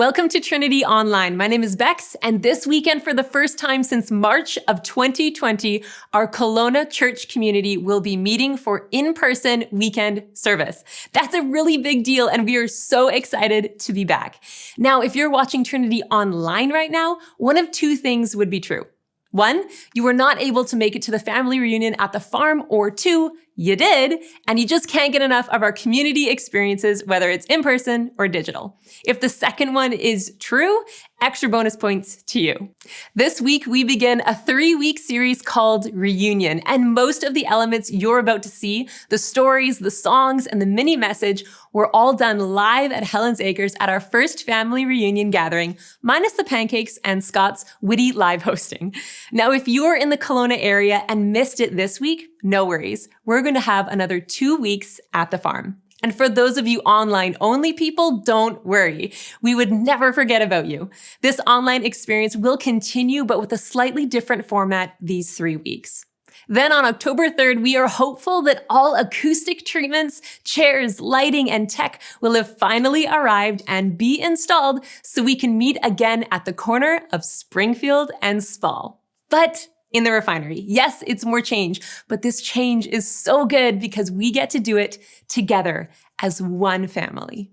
Welcome to Trinity Online. My name is Becks, and this weekend, for the first time since March of 2020, our Kelowna church community will be meeting for in-person weekend service. That's a really big deal, and we are so excited to be back. Now, if you're watching Trinity Online right now, one of two things would be true. One, you were not able to make it to the family reunion at the farm, or two, you did, and you just can't get enough of our community experiences, whether it's in person or digital. If the second one is true, extra bonus points to you. This week, we begin a 3-week series called Reunion, and most of the elements you're about to see, the stories, the songs, and the mini message, were all done live at Helen's Acres at our first family reunion gathering, minus the pancakes and Scott's witty live hosting. Now, if you're in the Kelowna area and missed it this week, no worries. We're going to have another 2 weeks at the farm. And for those of you online only people, don't worry. We would never forget about you. This online experience will continue, but with a slightly different format these 3 weeks. Then on October 3rd, we are hopeful that all acoustic treatments, chairs, lighting, and tech will have finally arrived and be installed so we can meet again at the corner of Springfield and Spall. But in the refinery. Yes, it's more change, but this change is so good because we get to do it together as one family.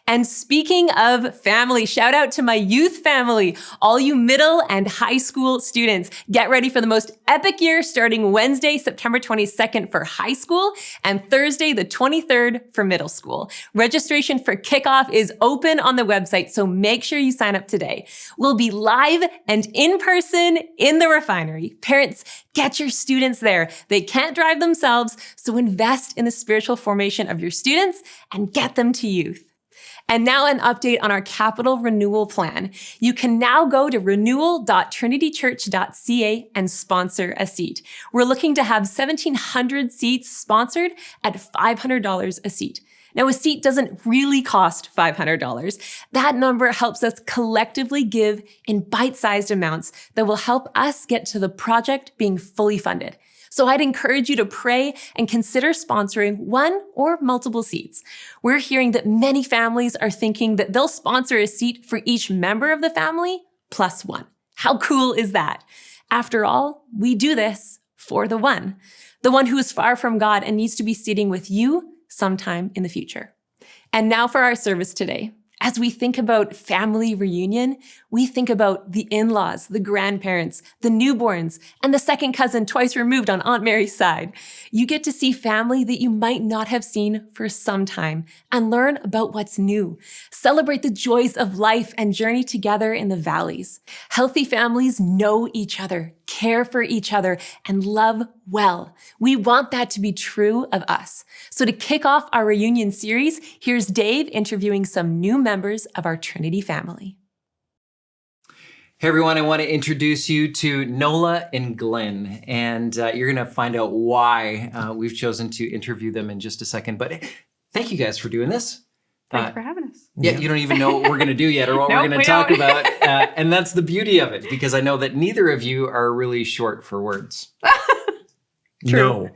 And speaking of family, shout out to my youth family, all you middle and high school students. Get ready for the most epic year starting Wednesday, September 22nd for high school and Thursday, the 23rd for middle school. Registration for kickoff is open on the website, so make sure you sign up today. We'll be live and in person in the refinery. Parents, get your students there. They can't drive themselves, so invest in the spiritual formation of your students and get them to youth. And now an update on our capital renewal plan. You can now go to renewal.trinitychurch.ca and sponsor a seat. We're looking to have 1,700 seats sponsored at $500 a seat. Now, a seat doesn't really cost $500. That number helps us collectively give in bite-sized amounts that will help us get to the project being fully funded. So I'd encourage you to pray and consider sponsoring one or multiple seats. We're hearing that many families are thinking that they'll sponsor a seat for each member of the family plus one. How cool is that? After all, we do this for the one who is far from God and needs to be sitting with you sometime in the future. And now for our service today. As we think about family reunion, we think about the in-laws, the grandparents, the newborns, and the second cousin twice removed on Aunt Mary's side. You get to see family that you might not have seen for some time and learn about what's new. Celebrate the joys of life and journey together in the valleys. Healthy families know each other, care for each other, and love well. We want that to be true of us. So to kick off our reunion series, here's Dave interviewing some new members of our Trinity family. Hey everyone, I want to introduce you to Nola and Glynn, and you're going to find out why we've chosen to interview them in just a second. But thank you guys for doing this. Thanks for having us. Yeah, you don't even know what we're going to do yet or what we're going to talk about. And that's the beauty of it, because I know that neither of you are really short for words. True.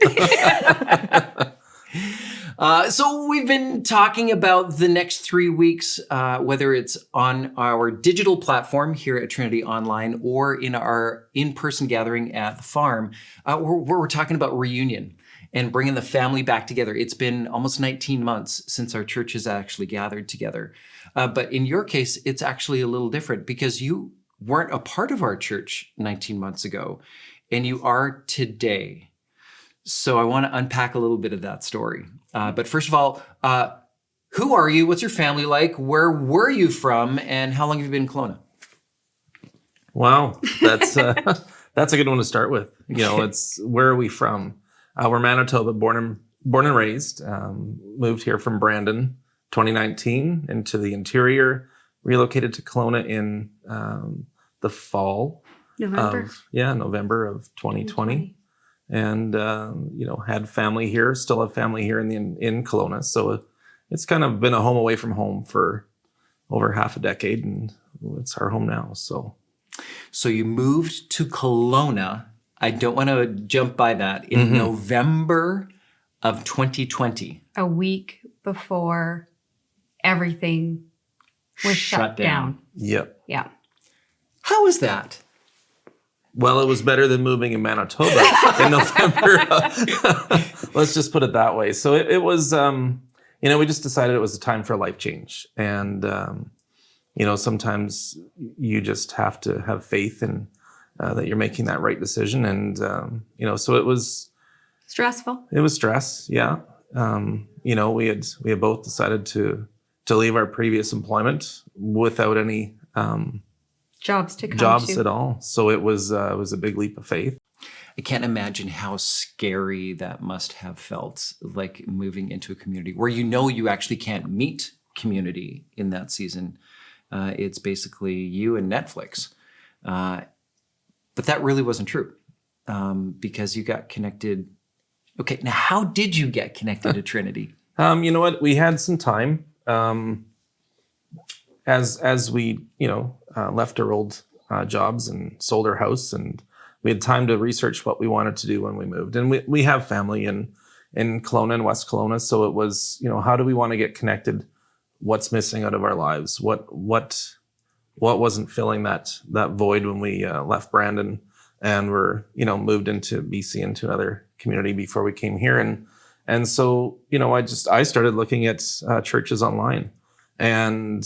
No. So we've been talking about the next 3 weeks, whether it's on our digital platform here at Trinity Online or in our in-person gathering at the farm, where we're talking about reunion and bringing the family back together. It's been almost 19 months since our church has actually gathered together. But in your case, it's actually a little different because you weren't a part of our church 19 months ago, and you are today. So I want to unpack a little bit of that story. But first of all, who are you? What's your family like? Where were you from? And how long have you been in Kelowna? Wow, that's a good one to start with. You know, it's where are we from? We're Manitoba, born and raised. Moved here from Brandon, 2019, into the interior. Relocated to Kelowna in the fall November of 2020. And had family here. Still have family here in Kelowna. So it's kind of been a home away from home for over half a decade, and it's our home now. So you moved to Kelowna. I don't want to jump by that. In November of 2020. A week before everything was shut down. Yep. Yeah. How was that? Well, it was better than moving in Manitoba in November. Let's just put it that way. So it was, we just decided it was a time for a life change. And, sometimes you just have to have faith in that you're making that right decision. And, so it was Stressful. It was stress. Yeah. We had both decided to leave our previous employment without any, Jobs to come jobs to. at all. So it was a big leap of faith. I can't imagine how scary that must have felt, like moving into a community where you actually can't meet community in that season. It's basically you and Netflix. But that really wasn't true because you got connected. Okay, now how did you get connected to Trinity? You know what? We had some time as we left our old jobs and sold our house, and we had time to research what we wanted to do when we moved. And we have family in Kelowna and West Kelowna, so it was how do we want to get connected? What's missing out of our lives? What wasn't filling that void when we left Brandon and were moved into BC into another community before we came here, and so I started looking at churches online, and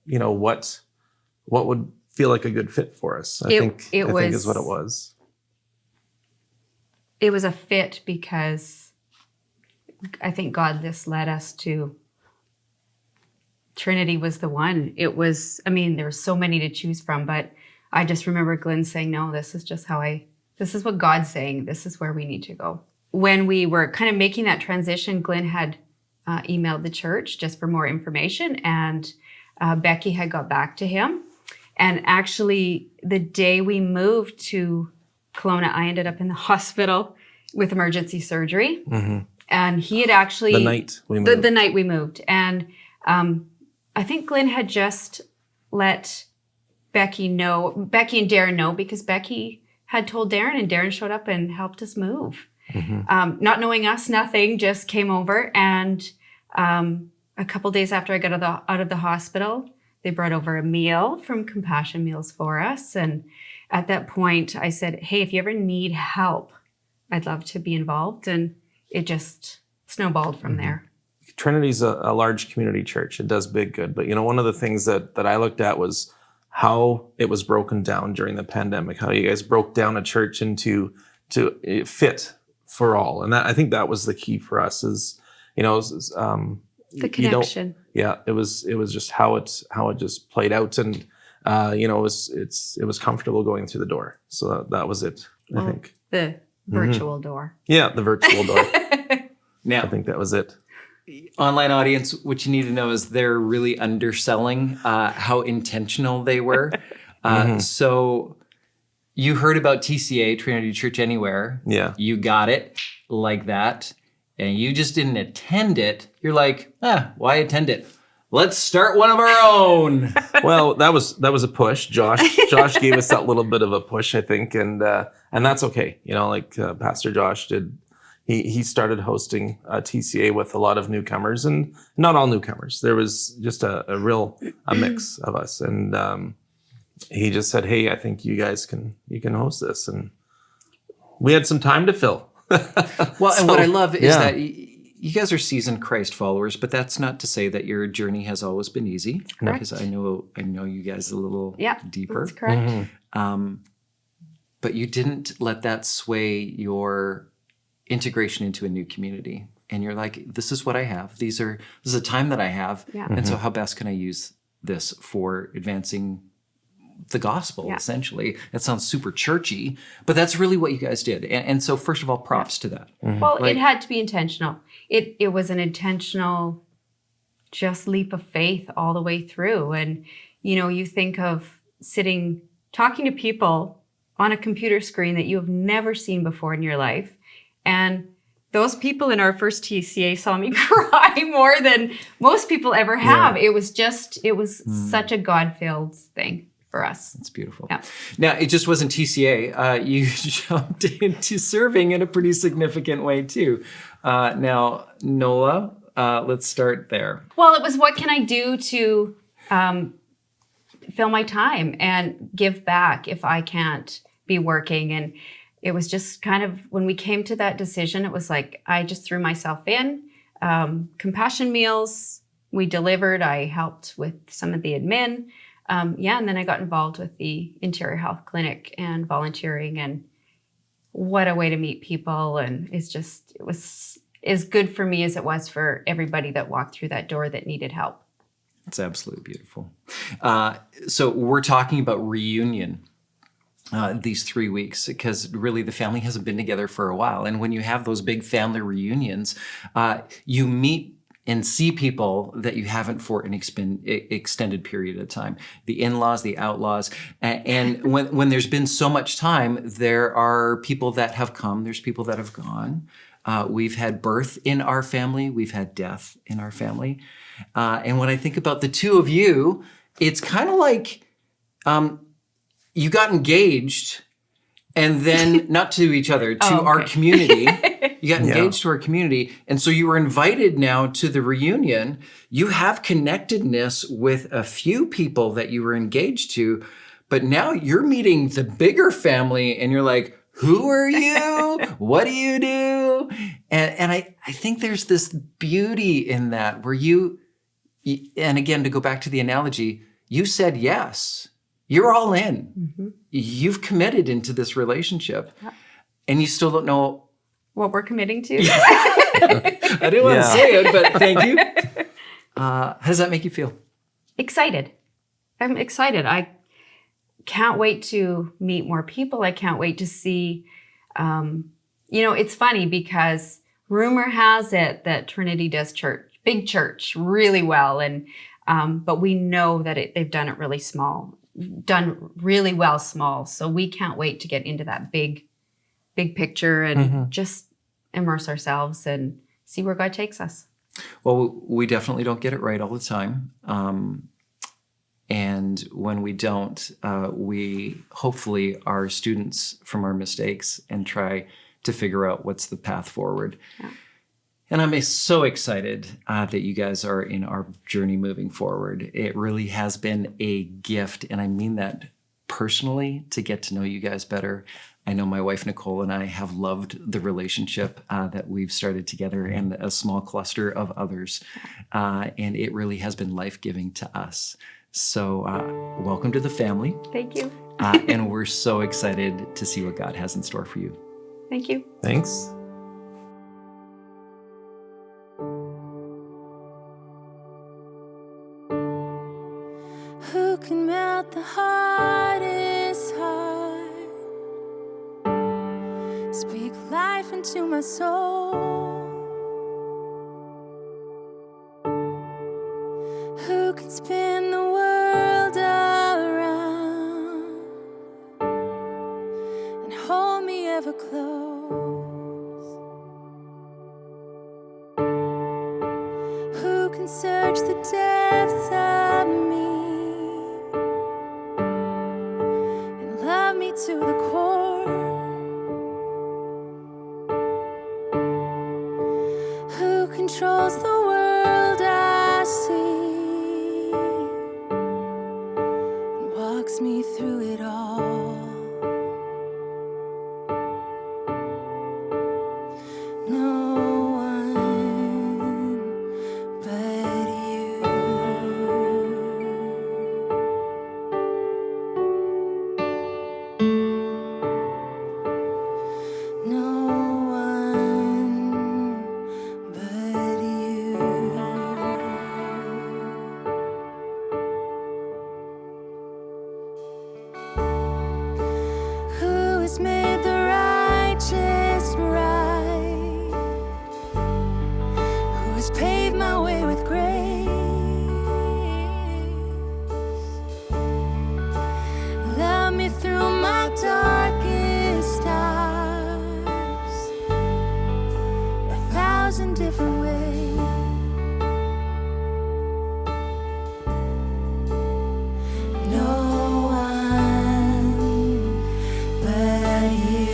what would feel like a good fit for us. I think is what it was. It was a fit because I think God just led us to Trinity was the one. It was, there were so many to choose from, but I just remember Glynn saying, no, this is what God's saying. This is where we need to go. When we were kind of making that transition, Glynn had emailed the church just for more information, and Becky had got back to him. And actually, the day we moved to Kelowna, I ended up in the hospital with emergency surgery. Mm-hmm. And he had actually... The night we moved. The night we moved. And I think Glynn had just let Becky and Darren know, because Becky had told Darren, and Darren showed up and helped us move. Mm-hmm. Not knowing us, nothing, just came over. And a couple days after I got out of the hospital, they brought over a meal from Compassion Meals for us. And at that point, I said, hey, if you ever need help, I'd love to be involved. And it just snowballed from there. Trinity's a large community church. It does big good. But, one of the things that I looked at was how it was broken down during the pandemic, how you guys broke down a church to fit for all. And I think that was the key for us is, the connection. It was just how it just played out, and it was comfortable going through the door. So that was it. I think the virtual door. Yeah, the virtual door. Now, I think that was it. Online audience, what you need to know is they're really underselling how intentional they were. So you heard about TCA, Trinity Church Anywhere. Yeah. You got it like that. And you just didn't attend it. You're like, why attend it? Let's start one of our own. Well, that was a push. Josh gave us that little bit of a push, I think. And that's okay. Pastor Josh did. He started hosting TCA with a lot of newcomers, and not all newcomers. There was just a mix of us. And he just said, hey, I think you guys can host this. And we had some time to fill. Well, and what I love is that you guys are seasoned Christ followers, but that's not to say that your journey has always been easy. Correct. Because I know you guys a little deeper. That's correct. But you didn't let that sway your integration into a new community. And you're like, this is what I have. This is a time that I have. Yeah. And so how best can I use this for advancing the gospel, essentially? That sounds super churchy, but that's really what you guys did. And so first of all, props to that. Well, it had to be intentional. It was an intentional just leap of faith all the way through. And, you think of talking to people on a computer screen that you have never seen before in your life. And those people in our first TCA saw me cry more than most people ever have. Yeah. It was such a God-filled thing for us. That's beautiful. Yeah. Now, it just wasn't TCA. You jumped into serving in a pretty significant way too. Now, Nola, let's start there. Well, it was what can I do to fill my time and give back if I can't be working. And it was just kind of, when we came to that decision, it was like, I just threw myself in. Compassion meals, we delivered. I helped with some of the admin. And then I got involved with the interior health clinic and volunteering, and what a way to meet people. And it was as good for me as it was for everybody that walked through that door that needed help. It's absolutely beautiful. So we're talking about reunion these 3 weeks, because really the family hasn't been together for a while. And when you have those big family reunions, you meet and see people that you haven't for an extended period of time. The in-laws, the outlaws. And when there's been so much time, there are people that have come, there's people that have gone. We've had birth in our family. We've had death in our family. And when I think about the two of you, it's kind of like you got engaged, and then not to each other, to our community. You got engaged to our community. And so you were invited now to the reunion. You have connectedness with a few people that you were engaged to, but now you're meeting the bigger family, and you're like, who are you? What do you do? And I think there's this beauty in that where and again, to go back to the analogy, you said yes. You're all in. Mm-hmm. You've committed into this relationship, and you still don't know what we're committing to. I didn't want to say it, but thank you. How does that make you feel? Excited. I'm excited. I can't wait to meet more people. I can't wait to see, it's funny because rumor has it that Trinity does big church really well. And, but we know that they've done it really small, done really well small. So we can't wait to get into that big picture and just immerse ourselves and see where God takes us. Well, we definitely don't get it right all the time. And when we don't, we hopefully are students from our mistakes and try to figure out what's the path forward. Yeah. And I'm so excited that you guys are in our journey moving forward. It really has been a gift, and I mean that personally, to get to know you guys better. I know my wife, Nicole, and I have loved the relationship that we've started together, and a small cluster of others. And it really has been life-giving to us. So welcome to the family. Thank you. And we're so excited to see what God has in store for you. Thank you. Thanks. Who can melt the hardest heart? Speak life into my soul. Who can spin the world around and hold me ever close? Who can search the depths of me and love me to the core? Who controls the world I see and walks me through it all? No one but you. No one but you. Who has made the righteous right? Who has paved my way with grace? Love me through my darkest hours, 1,000 different ways. No one but you.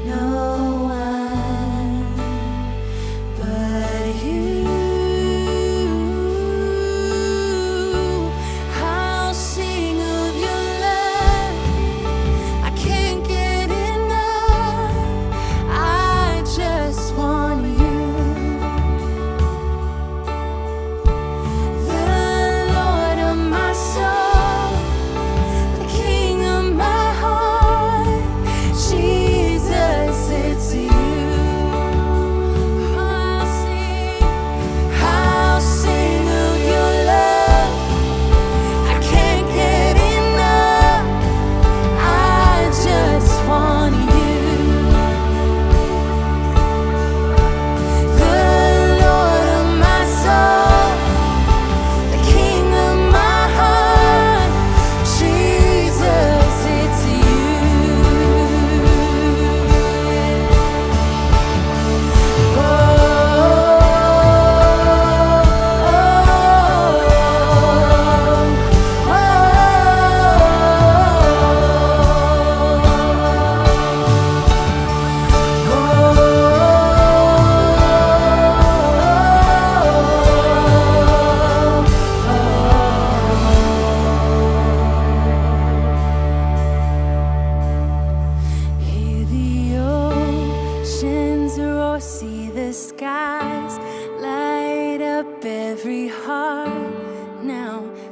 No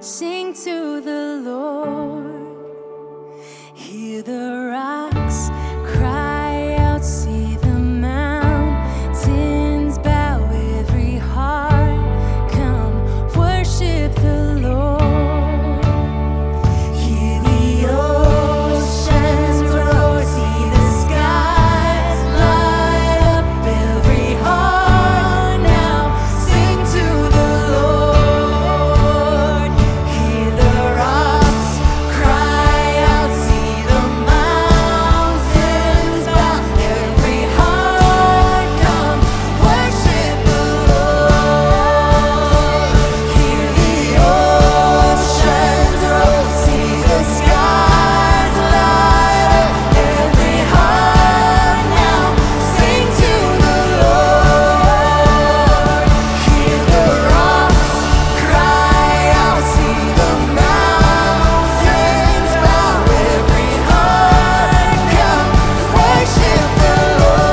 sing to the Lord. Hear the rocks cry out, see the mountains bow, every heart come worship the Lord. Hear the oceans roar, see the skies light up, every heart now sing to the Lord. Hear the rocks cry out, see the mountains bow, every heart come worship the Lord. Hear the oceans roar, see the skies light up, every heart now sing to the Lord. Hear the rocks cry out, see the mountains bow, every heart come worship the Lord,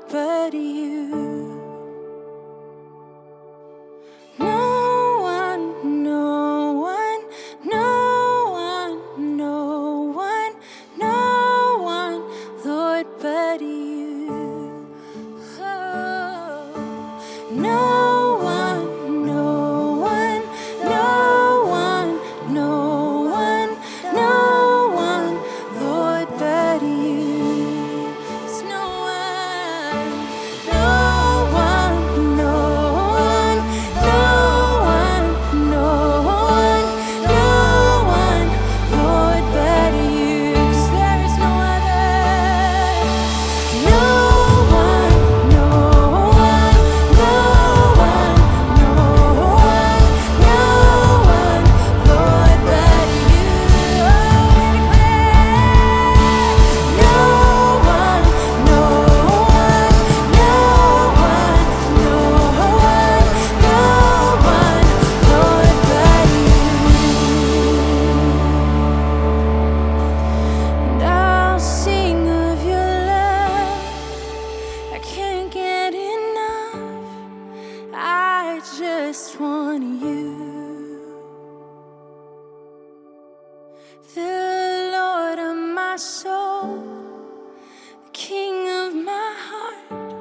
but you. No one, no one, no one, no one, no one, Lord, but you. Oh, no one, no one, no one, no one, no one, Lord, but you. There's no one, no one, no one, no one, no one, no one, Lord, but you. 'Cause there is no other. No one, no one, no one, no one, no one, Lord, but you. Oh, we declare, no one, no one, no one, no one, no one, Lord, but you. And I'll sing of your love. I can't get enough. I just want you. The Lord of my soul, the King of my heart,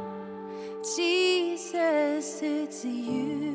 Jesus, it's you.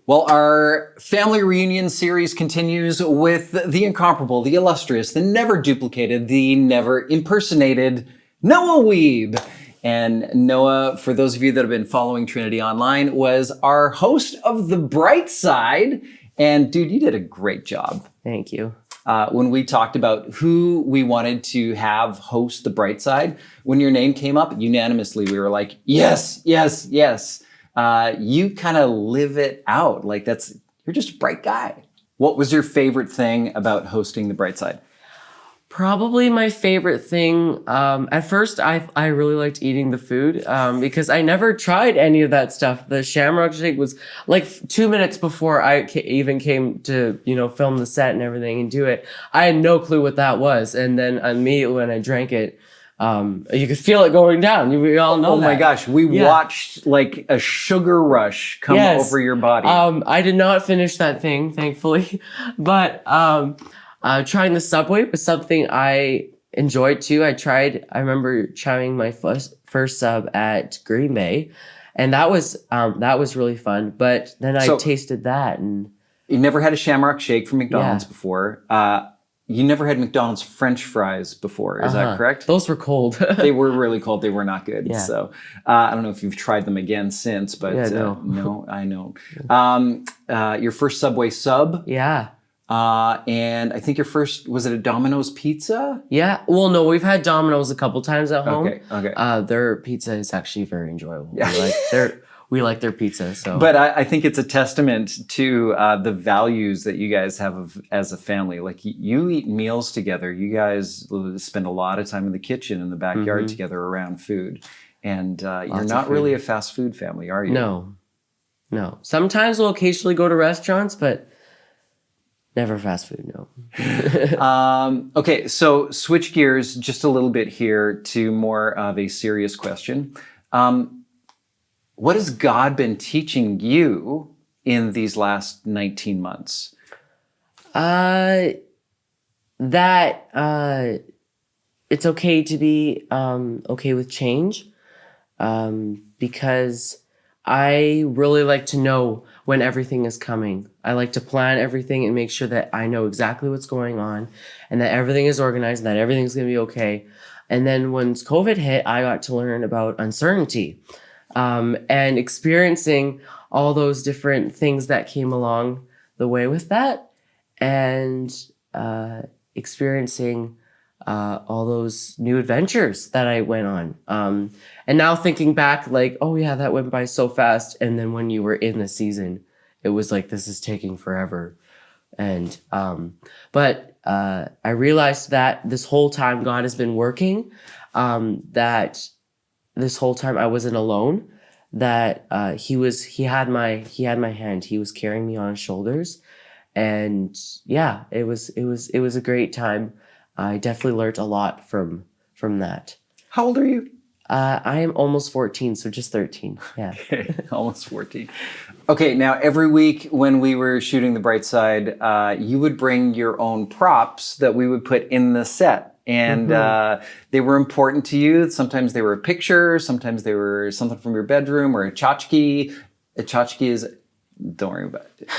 Well, our family reunion series continues with the incomparable, the illustrious, the never duplicated, the never impersonated Noah Wiebe. And Noah, for those of you that have been following Trinity Online, was our host of The Bright Side. And dude, you did a great job. Thank you. when we talked about who we wanted to have host the Bright Side, when your name came up, unanimously, we were like, yes, yes, yes. You kind of live it out. Like you're just a bright guy. What was your favorite thing about hosting the Bright Side? Probably my favorite thing. At first, I really liked eating the food because I never tried any of that stuff. The Shamrock Shake was like 2 minutes before I even came to film the set and everything and do it. I had no clue what that was, and then immediately when I drank it, you could feel it going down. We all know that. Oh my gosh, we watched like a sugar rush come over your body. I did not finish that thing, thankfully, but. Trying the Subway was something I enjoyed too. I remember trying my first sub at Green Bay, and that was really fun. But then I tasted that, and you never had a Shamrock Shake from McDonald's before. You never had McDonald's French fries before. Is that correct? Those were cold. They were really cold. They were not good. Yeah. So I don't know if you've tried them again since, but no, I know. Your first Subway sub. Yeah. And I think your first, was it a Domino's pizza? Yeah. Well, no, we've had Domino's a couple times at home. Okay. Their pizza is actually very enjoyable. Yeah. We like their pizza. So, but I think it's a testament to the values that you guys have as a family. Like you eat meals together. You guys spend a lot of time in the kitchen, in the backyard together around food. And you're not really a fast food family, are you? No. Sometimes we'll occasionally go to restaurants, but never fast food, no. Okay, so switch gears just a little bit here to more of a serious question. What has God been teaching you in these last 19 months? That it's okay to be okay with change, because I really like to know when everything is coming. I like to plan everything and make sure that I know exactly what's going on and that everything is organized and that everything's going to be okay. And then when COVID hit, I got to learn about uncertainty, and experiencing all those different things that came along the way with that, and experiencing all those new adventures that I went on. And now thinking back, like, oh yeah, that went by so fast. And then when you were in the season, it was like, this is taking forever. And, but I realized that this whole time God has been working, that this whole time I wasn't alone, that he had my hand. He was carrying me on his shoulders. And yeah, it was a great time. I definitely learned a lot from that. How old are you? I am almost 14, so just 13. Yeah. Okay, almost 14. Okay, now every week when we were shooting The Bright Side, you would bring your own props that we would put in the set. And they were important to you. Sometimes they were a picture, sometimes they were something from your bedroom or a tchotchke. A tchotchke is... Don't worry about it.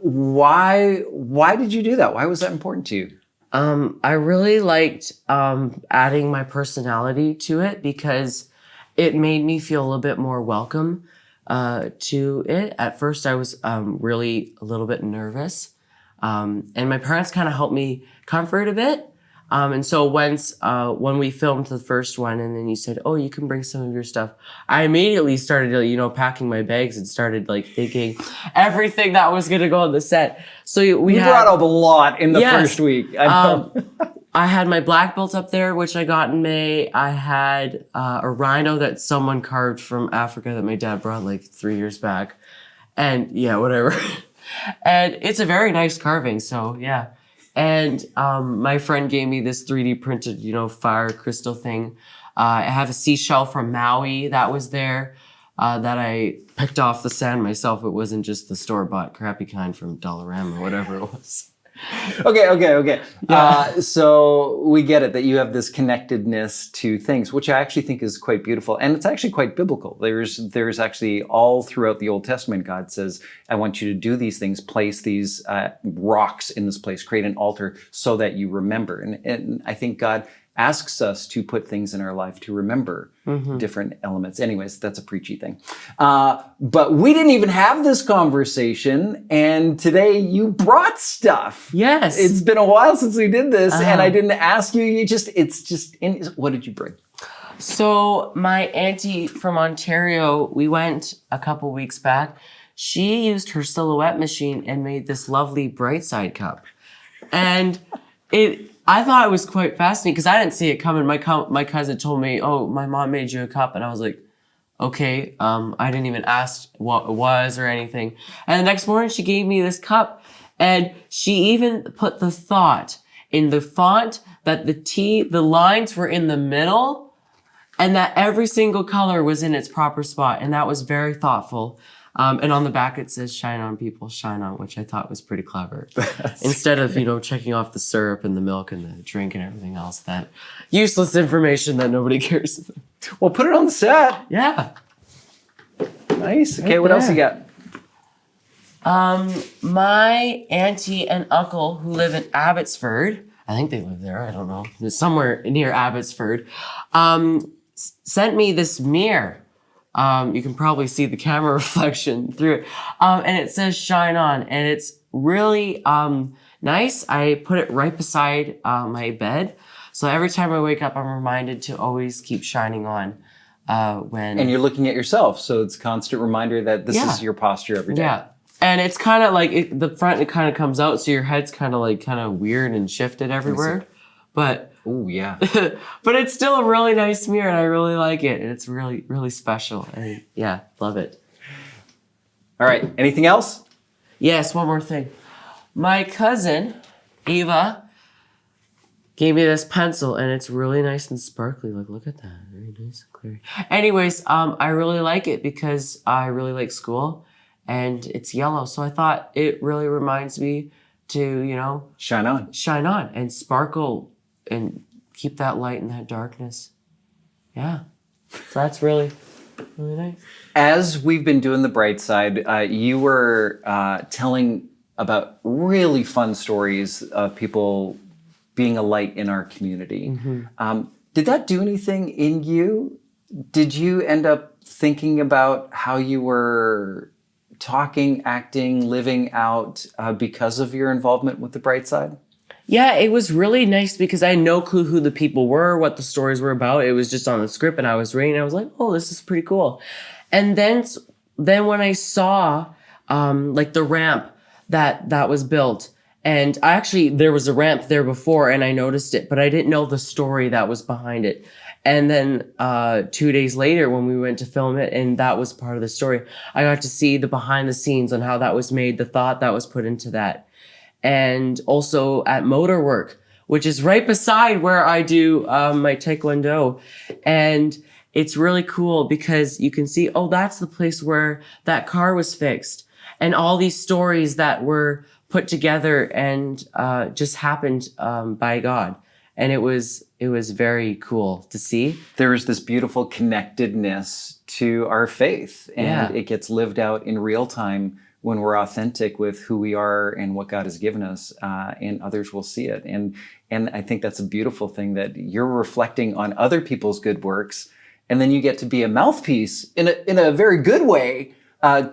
Why did you do that? Why was that important to you? I really liked adding my personality to it because it made me feel a little bit more welcome to it. At first, I was really a little bit nervous, and my parents kind of helped me comfort a bit. And so when we filmed the first one and then you said, oh, you can bring some of your stuff, I immediately started, packing my bags and started thinking everything that was going to go on the set. So we brought up a lot in the first week. I know. I had my black belt up there, which I got in May. I had a rhino that someone carved from Africa that my dad brought 3 years back. And yeah, whatever. And it's a very nice carving. So yeah. And my friend gave me this 3D printed, fire crystal thing. I have a seashell from Maui that was there that I picked off the sand myself. It wasn't just the store-bought crappy kind from Dollarama or whatever it was. Okay. Yeah. So we get it that you have this connectedness to things, which I actually think is quite beautiful. And it's actually quite biblical. There's actually all throughout the Old Testament, God says, I want you to do these things, place these rocks in this place, create an altar so that you remember. And I think God asks us to put things in our life to remember different elements. Anyways, that's a preachy thing. But we didn't even have this conversation, and today you brought stuff. Yes. It's been a while since we did this, and I didn't ask you. What did you bring? So my auntie from Ontario, we went a couple weeks back. She used her silhouette machine and made this lovely bright side cup. And I thought it was quite fascinating because I didn't see it coming. My cousin told me, "Oh, my mom made you a cup," and I was like, "Okay." I didn't even ask what it was or anything. And the next morning, she gave me this cup, and she even put the thought in the font that the lines were in the middle, and that every single color was in its proper spot, and that was very thoughtful. And on the back it says "Shine on, people, shine on," which I thought was pretty clever. Instead of, checking off the syrup and the milk and the drink and everything else, that useless information that nobody cares about. Well, put it on the set. Yeah. Nice. Okay, what else you got? My auntie and uncle who live in Abbotsford, I think they live there, I don't know, somewhere near Abbotsford, sent me this mirror. You can probably see the camera reflection through it. And it says "Shine on," and it's really nice. I put it right beside my bed. So every time I wake up, I'm reminded to always keep shining on. And you're looking at yourself, so it's a constant reminder that this is your posture every day. Yeah. And it's kind of like the front, it kind of comes out, so your head's kind of weird and shifted everywhere. But oh yeah. But it's still a really nice mirror, and I really like it, and it's really, really special. And yeah, love it. All right. Anything else? Yes, one more thing. My cousin, Ava, gave me this pencil, and it's really nice and sparkly. Like, look at that. Very nice and clear. Anyways, I really like it because I really like school, and it's yellow. So I thought it really reminds me to, shine on and sparkle and keep that light in that darkness. Yeah. So that's really, really nice. As we've been doing the bright side, you were telling about really fun stories of people being a light in our community. Did that do anything in you? Did you end up thinking about how you were talking, acting, living out because of your involvement with the bright side? Yeah, it was really nice because I had no clue who the people were, what the stories were about. It was just on the script, and I was reading. I was like, "Oh, this is pretty cool." And then when I saw the ramp that was built, and there was a ramp there before, and I noticed it, but I didn't know the story that was behind it. And then 2 days later, when we went to film it, and that was part of the story, I got to see the behind the scenes on how that was made, the thought that was put into that. And also at Motorwork, which is right beside where I do my Taekwondo. And it's really cool because you can see, oh, that's the place where that car was fixed. And all these stories that were put together and just happened by God. And it was very cool to see. There is this beautiful connectedness to our faith, and it gets lived out in real time when we're authentic with who we are and what God has given us, and others will see it. And I think that's a beautiful thing, that you're reflecting on other people's good works, and then you get to be a mouthpiece in a very good way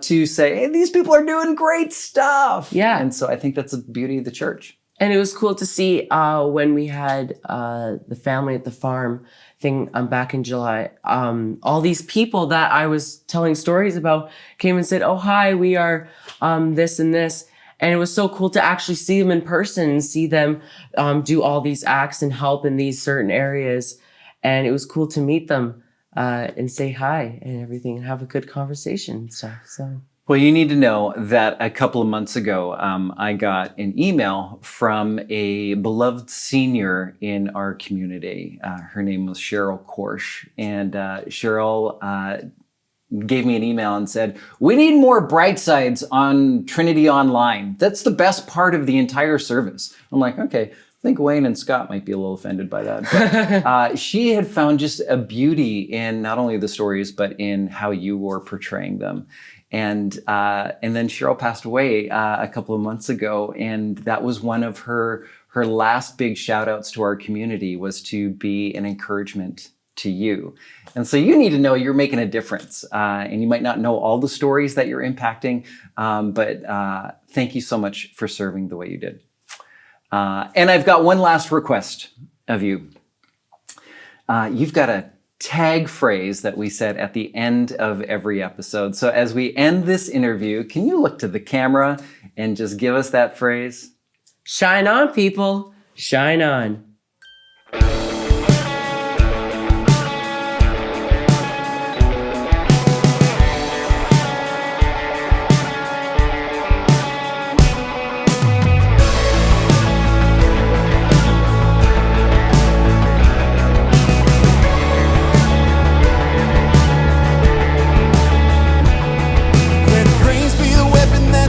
to say, "Hey, these people are doing great stuff." Yeah. And so I think that's the beauty of the church. And it was cool to see when we had the family at the farm thing back in July. All these people that I was telling stories about came and said, "Oh, hi, we are this and this." And it was so cool to actually see them in person and see them do all these acts and help in these certain areas. And it was cool to meet them and say hi and everything and have a good conversation and stuff. So. Well, you need to know that a couple of months ago, I got an email from a beloved senior in our community. Her name was Cheryl Korsch. And Cheryl gave me an email and said, "We need more bright sides on Trinity Online. That's the best part of the entire service." I'm like, okay. I think Wayne and Scott might be a little offended by that. But she had found just a beauty in not only the stories, but in how you were portraying them. And then Cheryl passed away a couple of months ago, and that was one of her her last big shout outs to our community was to be an encouragement to you. And so you need to know you're making a difference. And you might not know all the stories that you're impacting, but thank you so much for serving the way you did. And I've got one last request of you. You've got a tag phrase that we said at the end of every episode. So as we end this interview, can you look to the camera and just give us that phrase? Shine on, people. Shine on.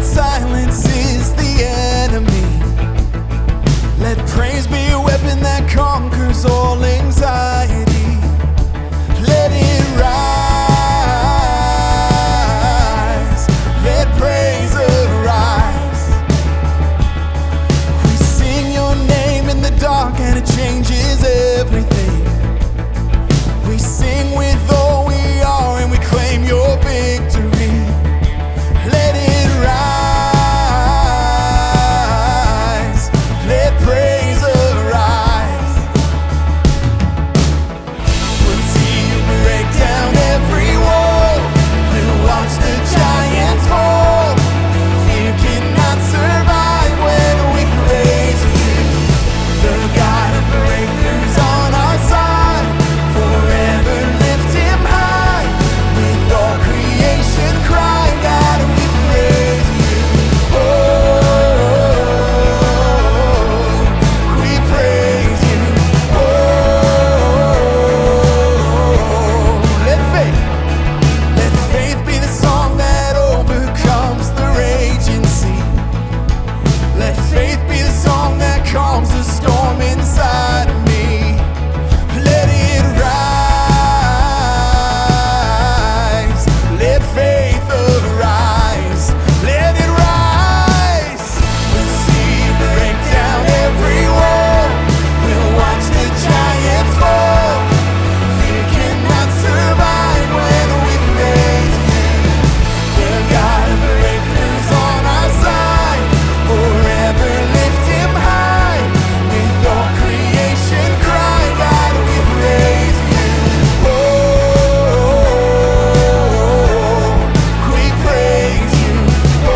Silences the enemy. Let praise be a weapon that conquers all anxiety. Let it rise. Let praise arise. We sing your name in the dark and it changes everything. We sing with all we are and we claim your victory. Let it rise. Let praise arise. We'll see you break down every wall. We'll watch the giants fall. Fear cannot survive when we praise you. The God of breakthroughs on our side. Forever lift him high. With all creation crying out, we praise you. Oh, we praise you. Oh, let faith be the song that overcomes the raging sea. Let faith be the song that calms the storm inside of me. Let it rise. Let faith arise. Let it rise. We'll see you break down every wall. We'll watch the giants fall. Fear cannot survive when we praise you. The God of breakthroughs on our side. Forever lift him high. With all creation crying out, we praise you. Oh, we praise you. Oh,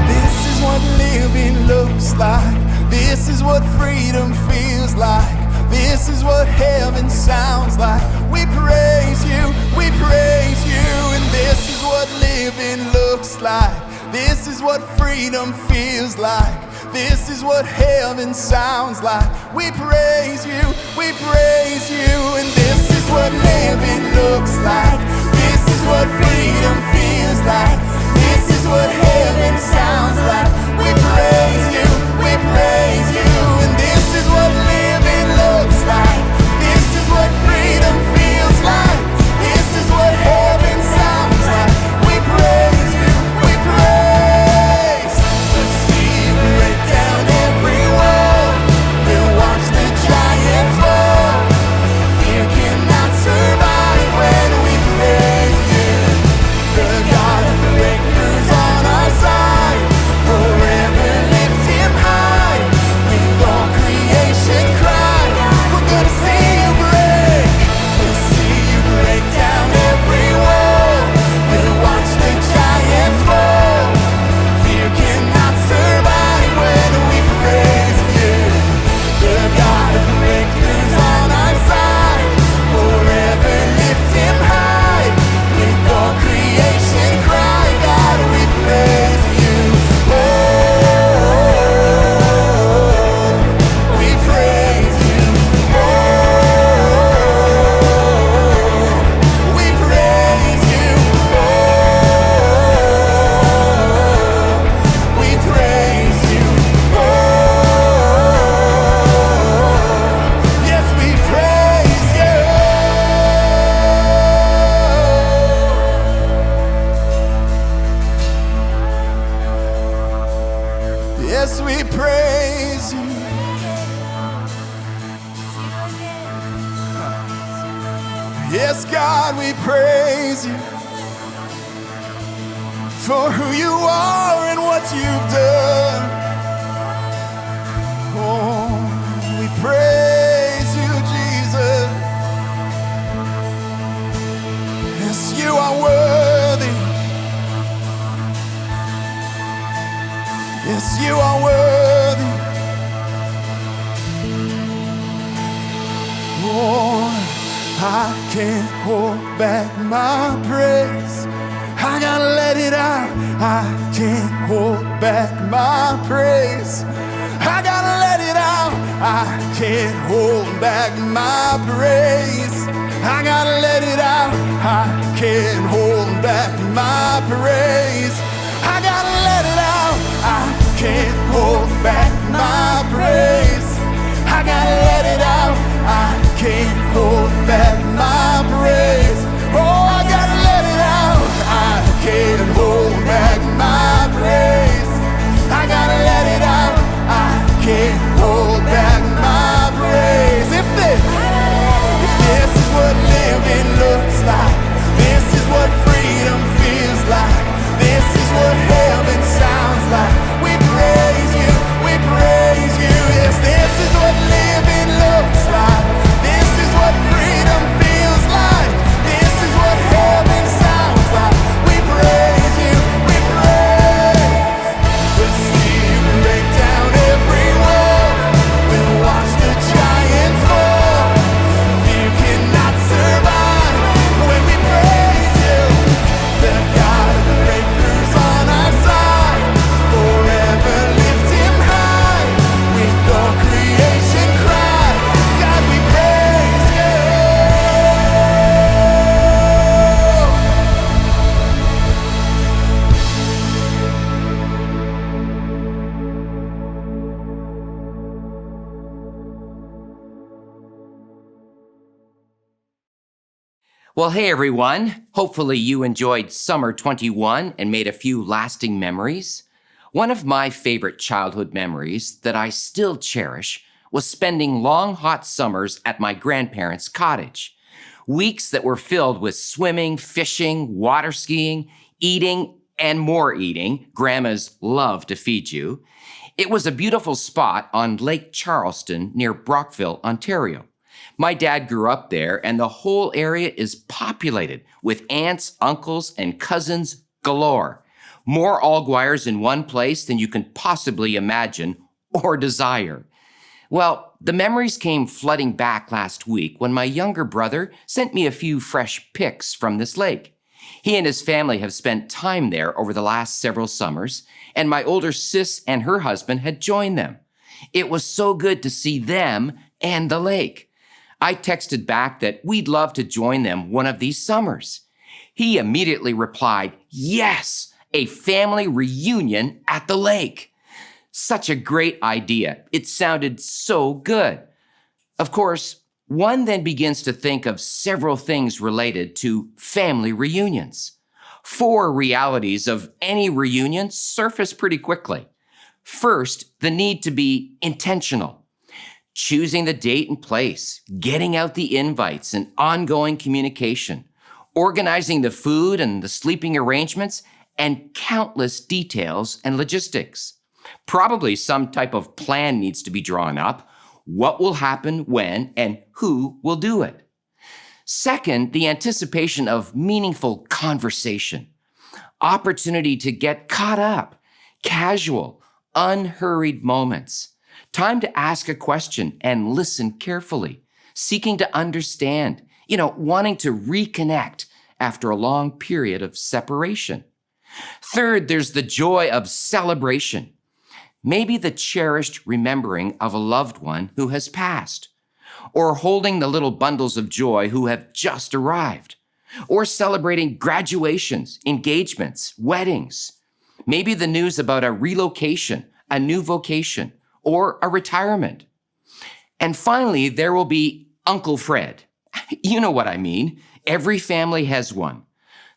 this is what living looks like. This is what freedom feels like. This is what heaven sounds like. We praise you, and this is what living looks like. This is what freedom feels like. This is what heaven sounds like. We praise you, and this is what living looks like. This is what freedom feels like. This is what heaven sounds like. We praise you, and this is what living looks like. This is what freedom feels like. This is what heaven sounds like. We praise you, we praise. We'll see you break down every wall. We'll watch the giants fall. Fear cannot survive when we praise you. The God of breakthroughs on our side. Yes, God, we praise you for who you are and what you've done. Oh, we praise you, Jesus. Yes, you are worthy. Yes, you are worthy. Oh, I can't hold back my praise. I gotta let it out. I can't hold back my praise. I gotta let it out. I can't hold back my praise. I gotta let it out. I can't hold back my praise. I gotta let it out. I can't hold back my praise. I gotta let it out. I can't hold back my praise. Oh, I gotta let it out. I can't hold back my praise. I gotta let it out. I can't hold back my praise. If this is what living looks like, this is what freedom feels like, this is what heaven sounds like, we praise you, we praise you. Yes, this is what living looks like, this is what freedom feels like, this is what heaven sounds like, we praise you, we praise. We'll see you break down every wall, we'll watch the giants fall. You cannot survive when we praise you. The God of the breakthroughs on our side, forever lift him high. With all creation cry, God, we praise you. Well, hey everyone. Hopefully you enjoyed Summer 21 and made a few lasting memories. One of my favorite childhood memories that I still cherish was spending long hot summers at my grandparents' cottage. Weeks that were filled with swimming, fishing, water skiing, eating, and more eating. Grandmas love to feed you. It was a beautiful spot on Lake Charleston near Brockville, Ontario. My dad grew up there, and the whole area is populated with aunts, uncles, and cousins galore. More Alguires in one place than you can possibly imagine or desire. Well, the memories came flooding back last week when my younger brother sent me a few fresh pics from this lake. He and his family have spent time there over the last several summers, and my older sis and her husband had joined them. It was so good to see them and the lake. I texted back that we'd love to join them one of these summers. He immediately replied, yes, a family reunion at the lake. Such a great idea. It sounded so good. Of course, one then begins to think of several things related to family reunions. 4 realities of any reunion surface pretty quickly. First, the need to be intentional. Choosing the date and place, getting out the invites and ongoing communication, organizing the food and the sleeping arrangements, and countless details and logistics. Probably some type of plan needs to be drawn up. What will happen when and who will do it? Second, the anticipation of meaningful conversation. Opportunity to get caught up, casual, unhurried moments. Time to ask a question and listen carefully, seeking to understand, wanting to reconnect after a long period of separation. Third, there's the joy of celebration. Maybe the cherished remembering of a loved one who has passed, or holding the little bundles of joy who have just arrived, or celebrating graduations, engagements, weddings. Maybe the news about a relocation, a new vocation, or a retirement. And finally, there will be Uncle Fred. You know what I mean. Every family has one.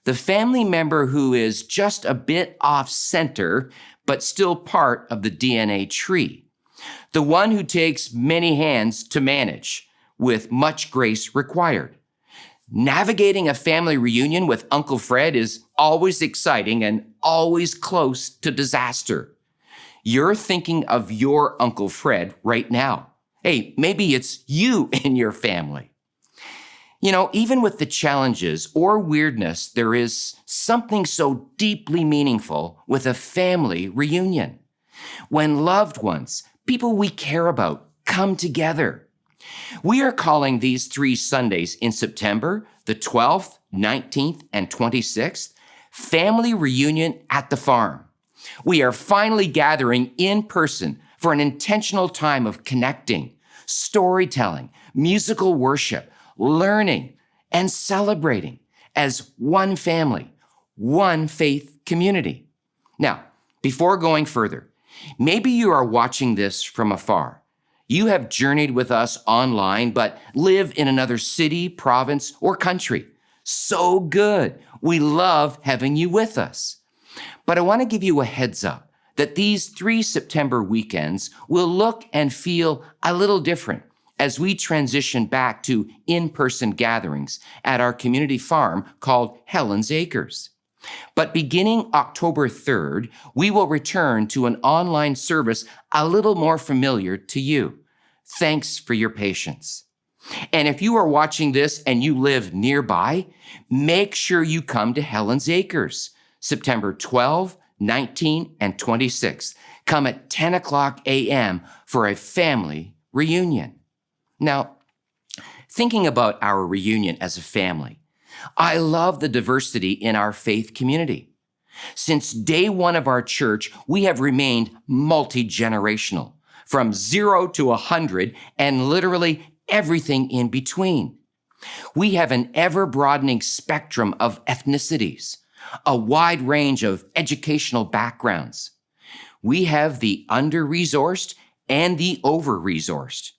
The family member who is just a bit off center, but still part of the DNA tree. The one who takes many hands to manage, with much grace required. Navigating a family reunion with Uncle Fred is always exciting and always close to disaster. You're thinking of your Uncle Fred right now. Hey, maybe it's you and your family. You know, even with the challenges or weirdness, there is something so deeply meaningful with a family reunion. When loved ones, people we care about, come together. We are calling these 3 Sundays in September, the 12th, 19th, and 26th, Family Reunion at the Farm. We are finally gathering in person for an intentional time of connecting, storytelling, musical worship, learning, and celebrating as one family, one faith community. Now, before going further, maybe you are watching this from afar. You have journeyed with us online, but live in another city, province, or country. So good. We love having you with us. But I want to give you a heads up that these 3 September weekends will look and feel a little different as we transition back to in-person gatherings at our community farm called Helen's Acres. But beginning October 3rd, we will return to an online service a little more familiar to you. Thanks for your patience. And if you are watching this and you live nearby, make sure you come to Helen's Acres, September 12, 19, and 26. Come at 10 o'clock a.m. for a family reunion. Now, thinking about our reunion as a family, I love the diversity in our faith community. Since day one of our church, we have remained multi-generational, from 0 to 100 and literally everything in between. We have an ever-broadening spectrum of ethnicities, a wide range of educational backgrounds. We have the under-resourced and the over-resourced.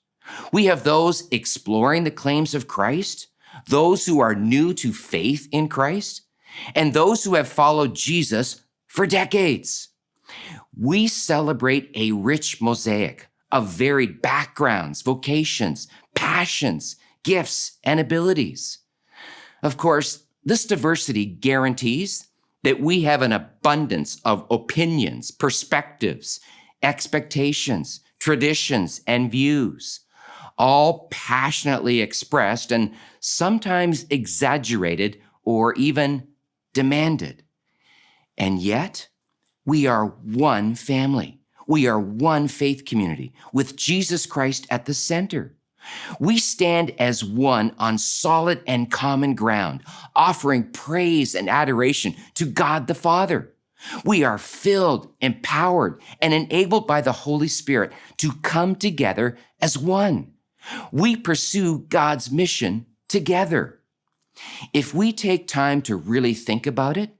We have those exploring the claims of Christ, those who are new to faith in Christ, and those who have followed Jesus for decades. We celebrate a rich mosaic of varied backgrounds, vocations, passions, gifts, and abilities. Of course, this diversity guarantees that we have an abundance of opinions, perspectives, expectations, traditions, and views, all passionately expressed and sometimes exaggerated or even demanded. And yet, we are one family. We are one faith community with Jesus Christ at the center. We stand as one on solid and common ground, offering praise and adoration to God the Father. We are filled, empowered, and enabled by the Holy Spirit to come together as one. We pursue God's mission together. If we take time to really think about it,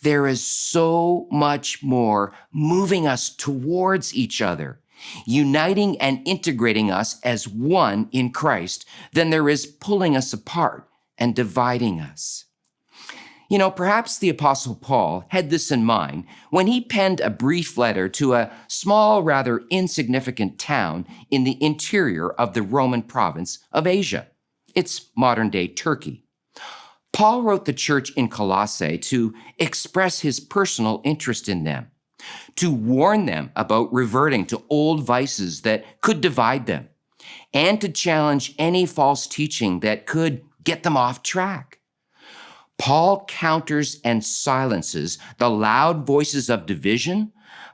there is so much more moving us towards each other, uniting and integrating us as one in Christ than there is pulling us apart and dividing us. You know, perhaps the Apostle Paul had this in mind when he penned a brief letter to a small, rather insignificant town in the interior of the Roman province of Asia. It's modern-day Turkey. Paul wrote the church in Colossae to express his personal interest in them, to warn them about reverting to old vices that could divide them, and to challenge any false teaching that could get them off track. Paul counters and silences the loud voices of division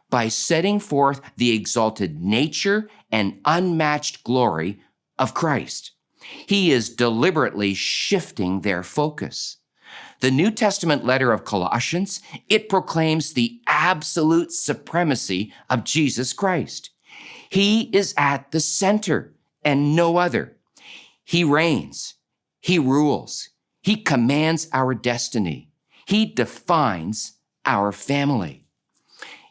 by setting forth the exalted nature and unmatched glory of Christ. He is deliberately shifting their focus. The New Testament letter of Colossians, it proclaims the absolute supremacy of Jesus Christ. He is at the center and no other. He reigns. He rules. He commands our destiny. He defines our family.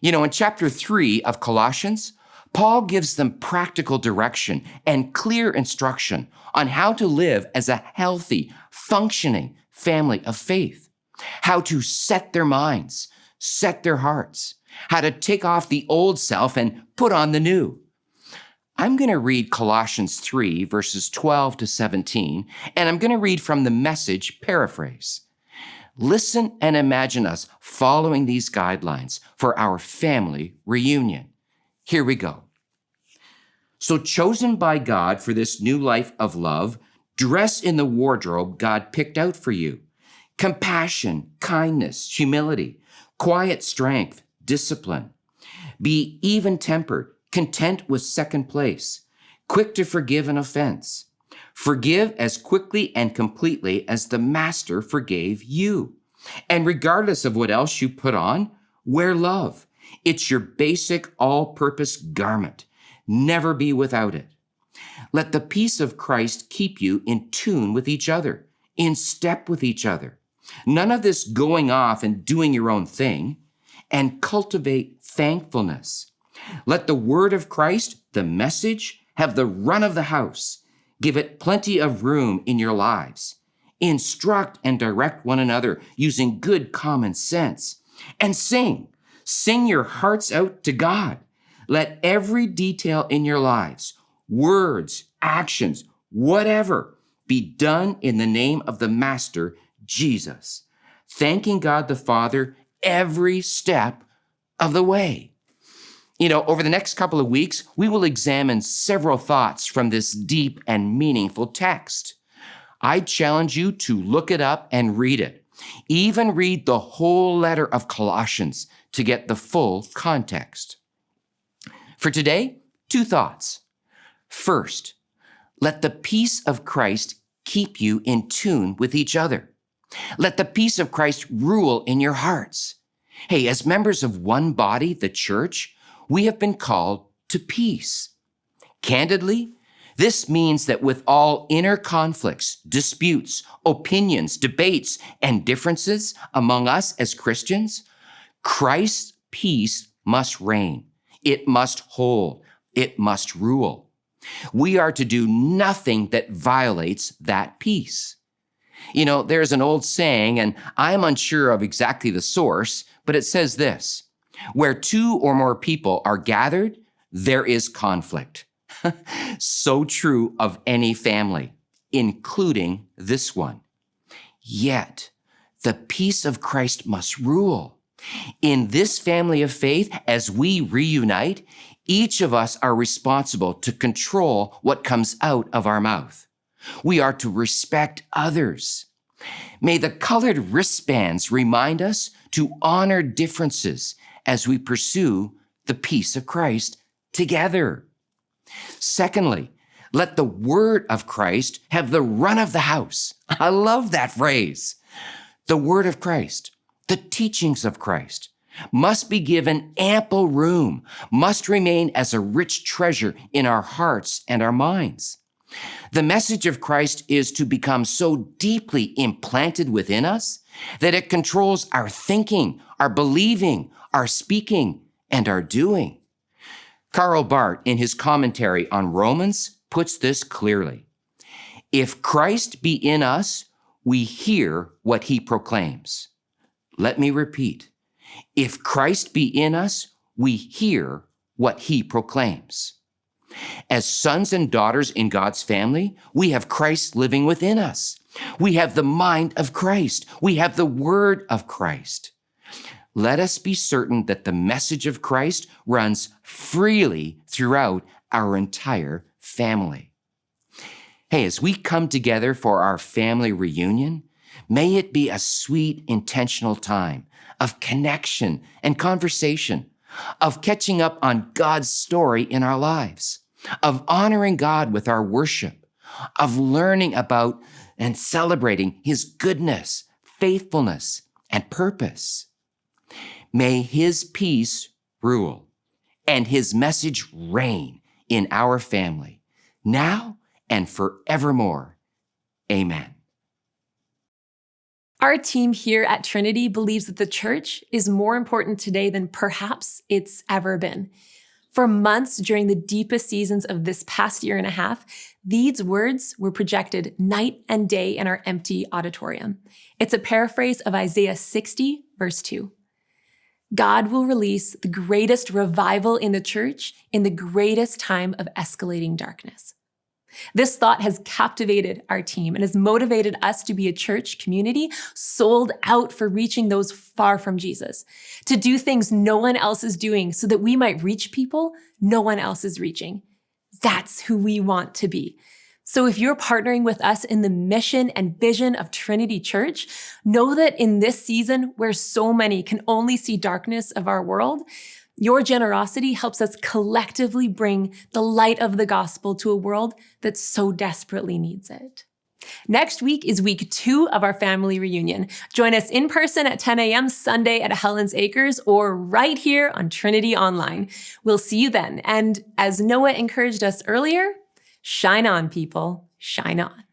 You know, in chapter 3 of Colossians, Paul gives them practical direction and clear instruction on how to live as a healthy, functioning family of faith, how to set their minds, set their hearts, how to take off the old self and put on the new. I'm going to read Colossians 3, verses 12 to 17, and I'm going to read from the Message paraphrase. Listen and imagine us following these guidelines for our family reunion. Here we go. So, chosen by God for this new life of love, dress in the wardrobe God picked out for you. Compassion, kindness, humility, quiet strength, discipline. Be even-tempered, content with second place, quick to forgive an offense. Forgive as quickly and completely as the Master forgave you. And regardless of what else you put on, wear love. It's your basic all-purpose garment. Never be without it. Let the peace of Christ keep you in tune with each other, in step with each other. None of this going off and doing your own thing, and cultivate thankfulness. Let the word of Christ, the Message, have the run of the house. Give it plenty of room in your lives. Instruct and direct one another using good common sense. And sing. Sing your hearts out to God. Let every detail in your lives, words, actions, whatever, be done in the name of the Master, Jesus, thanking God the Father every step of the way. Over the next couple of weeks, we will examine several thoughts from this deep and meaningful text. I challenge you to look it up and read it. Even read the whole letter of Colossians to get the full context. For today, 2 thoughts. First, let the peace of Christ keep you in tune with each other. Let the peace of Christ rule in your hearts. Hey, as members of one body, the church, we have been called to peace. Candidly, this means that with all inner conflicts, disputes, opinions, debates, and differences among us as Christians, Christ's peace must reign. It must hold. It must rule. We are to do nothing that violates that peace. There's an old saying, and I'm unsure of exactly the source, but it says this: where 2 or more people are gathered, there is conflict. So true of any family, including this one. Yet, the peace of Christ must rule. In this family of faith, as we reunite, each of us are responsible to control what comes out of our mouth. We are to respect others. May the colored wristbands remind us to honor differences as we pursue the peace of Christ together. Secondly, let the word of Christ have the run of the house. I love that phrase. The word of Christ, the teachings of Christ, must be given ample room, must remain as a rich treasure in our hearts and our minds. The message of Christ is to become so deeply implanted within us that it controls our thinking, our believing, our speaking, and our doing. Karl Barth, in his commentary on Romans, puts this clearly. If Christ be in us, we hear what he proclaims. Let me repeat. If Christ be in us, we hear what he proclaims. As sons and daughters in God's family, we have Christ living within us. We have the mind of Christ. We have the word of Christ. Let us be certain that the message of Christ runs freely throughout our entire family. Hey, as we come together for our family reunion, may it be a sweet, intentional time of connection and conversation, of catching up on God's story in our lives, of honoring God with our worship, of learning about and celebrating his goodness, faithfulness, and purpose. May his peace rule and his message reign in our family, now and forevermore. Amen. Our team here at Trinity believes that the church is more important today than perhaps it's ever been. For months during the deepest seasons of this past year and a half, these words were projected night and day in our empty auditorium. It's a paraphrase of Isaiah 60, verse 2. God will release the greatest revival in the church in the greatest time of escalating darkness. This thought has captivated our team and has motivated us to be a church community sold out for reaching those far from Jesus, to do things no one else is doing so that we might reach people no one else is reaching. That's who we want to be. So if you're partnering with us in the mission and vision of Trinity Church, know that in this season where so many can only see darkness of our world, your generosity helps us collectively bring the light of the gospel to a world that so desperately needs it. Next week is week 2 of our family reunion. Join us in person at 10 a.m. Sunday at Helen's Acres or right here on Trinity Online. We'll see you then. And as Noah encouraged us earlier, shine on, people, shine on.